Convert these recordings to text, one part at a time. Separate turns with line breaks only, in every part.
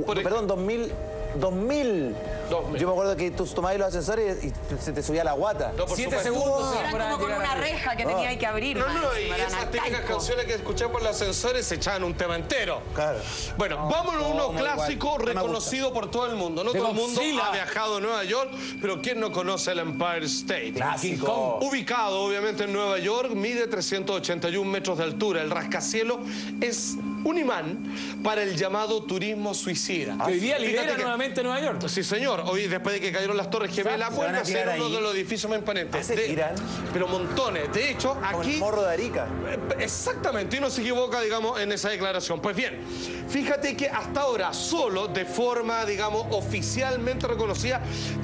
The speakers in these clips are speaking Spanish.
Perdón, 2000. Yo me acuerdo que tú tomabas los ascensores y se te subía la guata.
No,
7 segundos.
Eran como con una reja que tenía que abrir.
No, y esas típicas canciones que escuchamos por los ascensores se echaban un tema entero.
Claro.
Bueno, vámonos a uno clásico reconocido por todo el mundo. No todo el mundo ha viajado a Nueva York, pero ¿quién no conoce el Empire State?
Clásico.
Ubicado, obviamente, en Nueva York, mide 381 metros de altura. El rascacielos es un imán para el llamado turismo suicida.
Que hoy día lidera nuevamente Nueva York.
Sí, señor. Hoy, después de que cayeron las Torres Gemelas, vuelve a ser uno de los edificios más imponentes. Pero montones. De hecho, aquí...
Con el Morro de Arica.
Exactamente. Y no se equivoca, digamos, en esa declaración. Pues bien, fíjate que hasta ahora, solo de forma, digamos, oficialmente reconocida,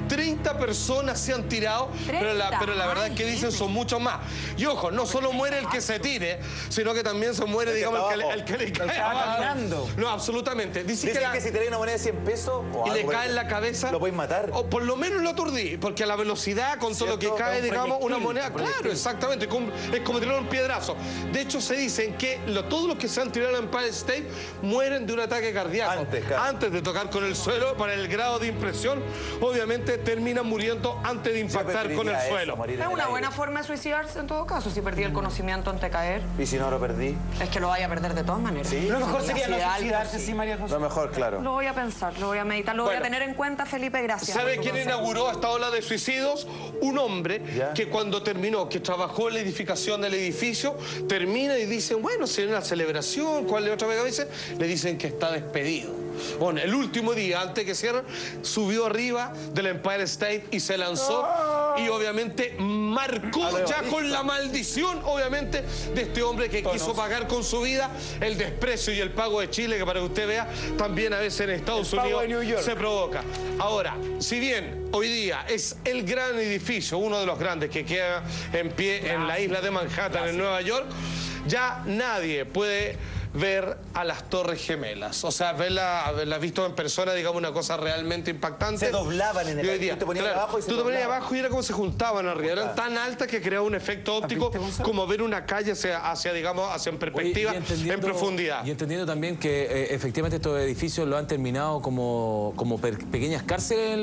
30 personas se han tirado, pero la verdad es que dicen son muchos más. Y ojo, no solo muere el que se tire, sino que también se muere, digamos, el que le cae abajo. No, absolutamente. Dicen
que si te una moneda de 100 pesos
y le cae en la cabeza,
lo puedes matar.
O por lo menos lo aturdí, porque a la velocidad, con todo lo que cae, digamos, una moneda, claro, exactamente, es como tirar un piedrazo. De hecho, se dicen que todos los que se han tirado en Empire State mueren de un ataque cardíaco. Antes de tocar con el suelo, para el grado de impresión, obviamente terminan muriendo antes de impactar con el suelo.
Es una buena forma de suicidarse en todo caso, si perdí el conocimiento antes de caer.
¿Y si no lo perdí?
Es que lo vaya a perder de todas maneras.
¿Sí?
Lo mejor sería no suicidarse, sí, María José.
Lo mejor, claro.
Lo voy a pensar, lo voy a meditar, lo voy a tener en cuenta, Felipe, gracias.
¿Sabe quién inauguró esta ola de suicidios? Un hombre que cuando terminó, que trabajó en la edificación del edificio, termina y dicen, bueno, si es una celebración, ¿cuál es otra vez? Le dicen que está despedido. Bueno, el último día, antes que cierren, subió arriba del Empire State y se lanzó. Y obviamente marcó ya con la maldición, obviamente, de este hombre que quiso pagar con su vida el desprecio y el pago de Chile, que para que usted vea, también a veces en Estados Unidos se provoca. Ahora, si bien hoy día es el gran edificio, uno de los grandes que queda en pie en la isla de Manhattan, en Nueva York, ya nadie puede ver a las Torres Gemelas. O sea, haberla visto en persona, digamos, una cosa realmente impactante.
Se doblaban en el aire. Tú te ponías abajo y se doblaban. Tú te ponías abajo
y era como se juntaban arriba. Eran tan altas que creaba un efecto óptico como ver una calle digamos, hacia en perspectiva, en profundidad.
Y entendiendo también que efectivamente estos edificios lo han terminado como pequeñas cárceles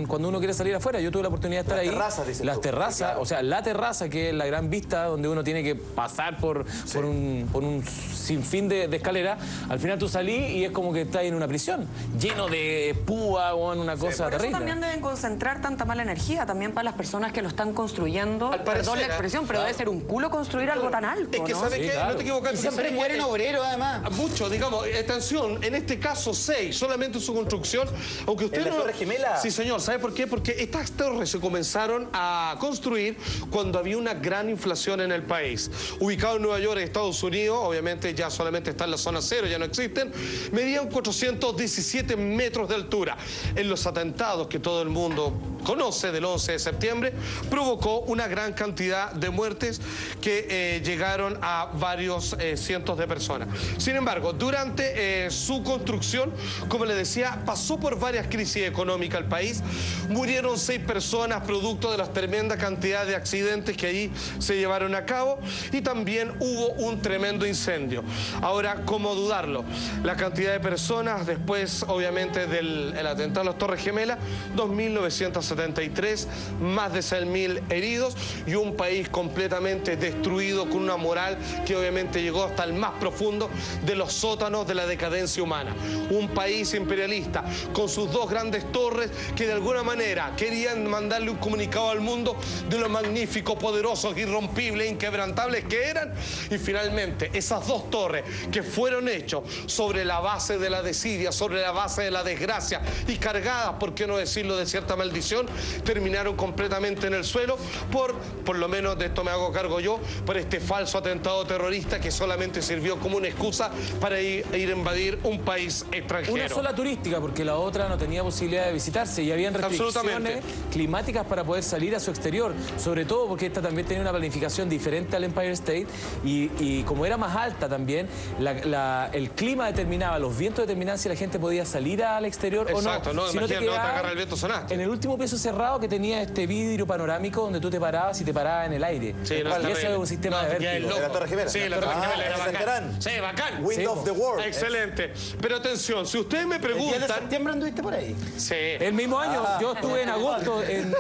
cuando uno quiere salir afuera. Yo tuve la oportunidad de estar ahí. Las terrazas, o sea, la terraza, que es la gran vista donde uno tiene que pasar por un sinfín de escalera. Al final tú salís y es como que estás en una prisión, lleno de púa o en una cosa terrible.
Eso también deben concentrar tanta mala energía también para las personas que lo están construyendo. Perdón la expresión, pero debe ser un culo construir algo tan alto.
Es que, ¿sabes qué? No te equivocas.
Siempre mueren obreros, además.
Mucho, digamos, atención, en este caso 6, solamente su construcción, aunque usted
¿En la Torre Gemela?
Sí, señor, ¿sabe por qué? Porque estas torres se comenzaron a construir cuando había una gran inflación en el país. Ubicado en Nueva York, Estados Unidos, obviamente ya solamente está en la zona cero, ya no existen, medían 417 metros de altura. En los atentados que todo el mundo conoce del 11 de septiembre, provocó una gran cantidad de muertes que llegaron a varios cientos de personas. Sin embargo, durante su construcción, como les decía, pasó por varias crisis económicas el país, murieron 6 personas producto de las tremendas cantidades de accidentes que allí se llevaron a cabo y también hubo un tremendo incendio. Ahora, ¿cómo dudarlo? La cantidad de personas después, obviamente, del atentado a las Torres Gemelas, 2.973, más de 6.000 heridos y un país completamente destruido con una moral que obviamente llegó hasta el más profundo de los sótanos de la decadencia humana. Un país imperialista con sus 2 grandes torres que de alguna manera querían mandarle un comunicado al mundo de lo magníficos, poderosos, irrompibles, inquebrantables que eran, y finalmente esas 2 torres que fueron hechos sobre la base de la desidia, sobre la base de la desgracia y cargadas, por qué no decirlo, de cierta maldición, terminaron completamente en el suelo por lo menos de esto me hago cargo yo, por este falso atentado terrorista que solamente sirvió como una excusa para ir a invadir un país extranjero.
Una sola turística, porque la otra no tenía posibilidad de visitarse y habían restricciones climáticas para poder salir a su exterior, sobre todo porque esta también tenía una planificación diferente al Empire State y como era más alta también, el clima determinaba, los vientos determinaban si la gente podía salir al exterior o no.
Exacto, no,
si
imagínate,
no te
agarra el viento, sonaste.
En el último piso piso cerrado que tenía este vidrio panorámico donde tú te parabas y te parabas en el aire.
Sí, no,
y ese es un sistema de vértigo.
¿De la Torre Gemela?
Sí, la Torre Gemela era bacán. Sí, bacán.
Wind of the World.
Excelente. Pero atención, si ustedes me
¿El 10 de
preguntan...
septiembre anduviste por ahí?
Sí.
El mismo año, yo estuve en agosto, en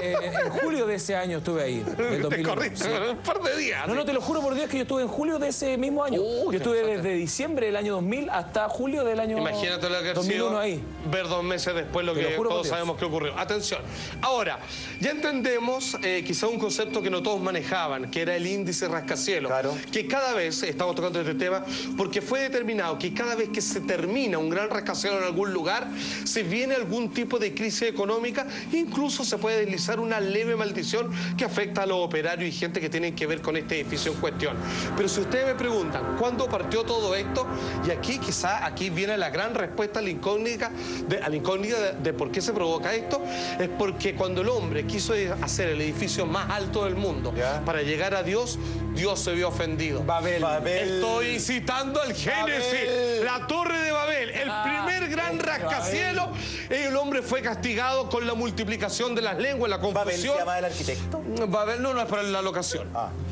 julio de ese año estuve ahí, del
Te
2001.
corriste un par de días.
No, te lo juro por Dios que yo estuve en julio de ese mismo año. Yo estuve desde diciembre del año 2000 hasta julio del año
Imagínate lo que ha
2001
sido
ahí.
ver 2 meses después lo
Te
que
lo juro por
todos
Dios.
sabemos que ocurrió. Atención. Ahora, ya entendemos quizá un concepto que no todos manejaban, que era el índice rascacielos.
Claro.
Que cada vez, estamos tocando este tema, porque fue determinado que cada vez que se termina un gran rascacielos en algún lugar, se viene algún tipo de crisis económica, incluso se puede deslizar una leve maldición que afecta a los operarios y gente que tienen que ver con este edificio en cuestión. Pero si ustedes me preguntan, ¿cuándo partió todo esto? Y aquí quizá aquí viene la gran respuesta a la incógnita de por qué se provoca esto. Es porque cuando el hombre quiso hacer el edificio más alto del mundo para llegar a Dios, Dios se vio ofendido.
Babel.
Estoy citando al Génesis, la Torre de Babel, el primer gran rascacielos. El hombre fue castigado con la multiplicación de las lenguas, la
¿Babel se
confusión.
llama el arquitecto?
Babel no es para la locación.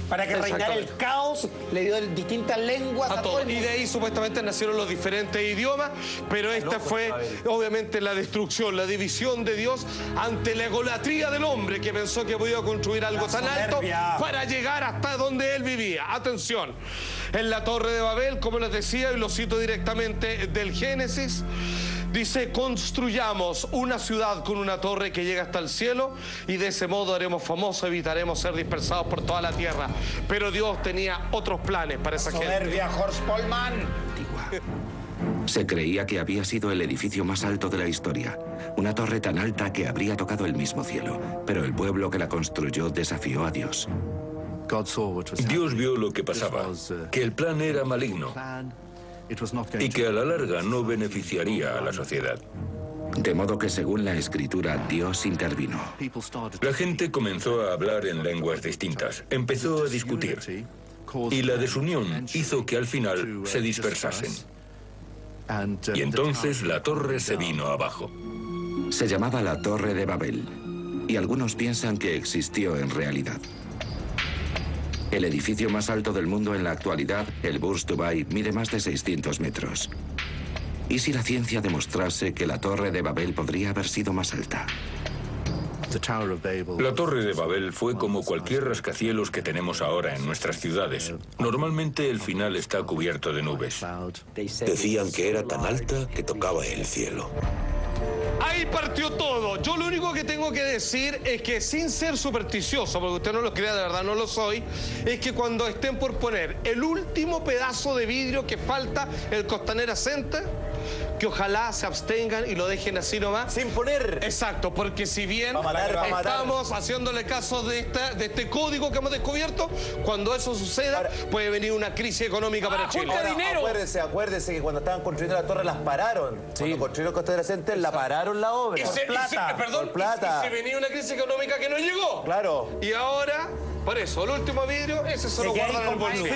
Para que reinara el caos, le dio distintas lenguas a todo el
Y
mundo.
de ahí supuestamente nacieron los diferentes idiomas, pero esta fue obviamente la destrucción, la división de Dios ante la egolatría del hombre que pensó que podía construir algo tan alto para llegar hasta donde él vivía. Atención, en la Torre de Babel, como les decía, y lo cito directamente del Génesis, dice: construyamos una ciudad con una torre que llega hasta el cielo y de ese modo haremos famoso, evitaremos ser dispersados por toda la tierra. Pero Dios tenía otros planes para esa gente.
Soberbia, Horst Polman.
Se creía que había sido el edificio más alto de la historia, una torre tan alta que habría tocado el mismo cielo, pero el pueblo que la construyó desafió a Dios.
Dios vio lo que pasaba, que el plan era maligno y que a la larga no beneficiaría a la sociedad.
De modo que, según la Escritura, Dios intervino.
La gente comenzó a hablar en lenguas distintas, empezó a discutir, y la desunión hizo que al final se dispersasen. Y entonces la torre se vino abajo.
Se llamaba la Torre de Babel, y algunos piensan que existió en realidad. El edificio más alto del mundo en la actualidad, el Burj Dubai, mide más de 600 metros. ¿Y si la ciencia demostrase que la Torre de Babel podría haber sido más alta?
La Torre de Babel fue como cualquier rascacielos que tenemos ahora en nuestras ciudades. Normalmente el final está cubierto de nubes.
Decían que era tan alta que tocaba el cielo.
Ahí partió todo. Yo lo único que tengo que decir es que, sin ser supersticioso, porque usted no lo crea, de verdad no lo soy, es que cuando estén por poner el último pedazo de vidrio que falta, el Costanera Center, que ojalá se abstengan y lo dejen así nomás.
Sin poner.
Exacto, porque si bien
matar.
estamos haciéndole caso de este código que hemos descubierto, cuando eso suceda, puede venir una crisis económica para Chile.
Acuérdese que cuando estaban construyendo la torre las pararon. Cuando construyeron el Costanera Center, la pararon la obra.
Y se venía una crisis económica que no llegó.
Claro.
Y ahora, por eso, el último vidrio, ese se lo guardan en el bolsillo.